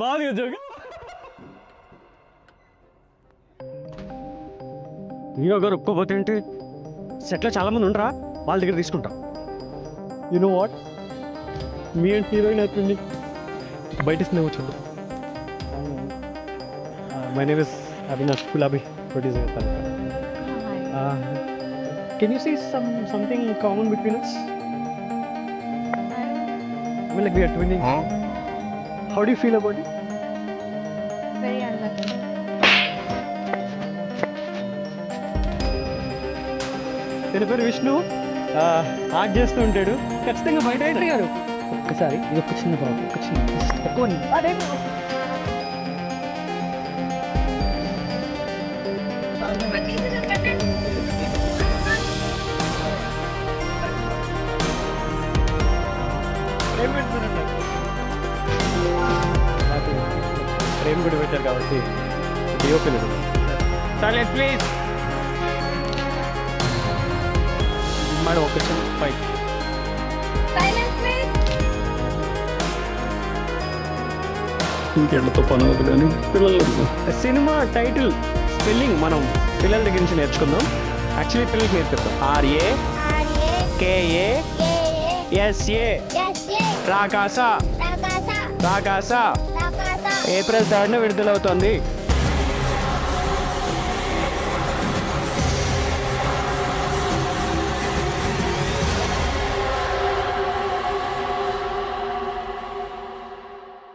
బాగా joke. Hero గారు ఒప్పుకోపోతే ఏంటి? సెట్లో చాలా మంది ఉండరా, వాళ్ళ దగ్గర తీసుకుంటాం. You know what, me and heroine అయిపోయింది బయట సినిమా చూడు. My name is Avinash Kulabi, producer. Can you see something common between us? I mean, like we are twinning. How do you feel about it? Very unlucky. తన పేరు Vishnu, art చేస్తూ ఉంటాడు. ఖచ్చితంగా బయట ఎంట్రీ గారు ఒక్కసారి ఇది ఒక చిన్న ప్రాబ్లం, ఒక చిన్న ఎక్కువ అదే ఫ్రేమ్ కూడా పెట్టారు కాబట్టి డిఓపి సైలెంట్ ప్లీజ్ మేడం. ఒక చిన్న ఫైట్. Silence, please. ఇంకెళ్ళతో పని అవుతుంది కానీ పిల్లలు సినిమా టైటిల్ స్పెల్లింగ్ మనం పిల్లల దగ్గర నుంచి నేర్చుకుందాం. యాక్చువల్లీ పిల్లలకి నేర్పిస్తాం. RAKASA రాకాస రాకాస April 3న విడుదలవుతోంది.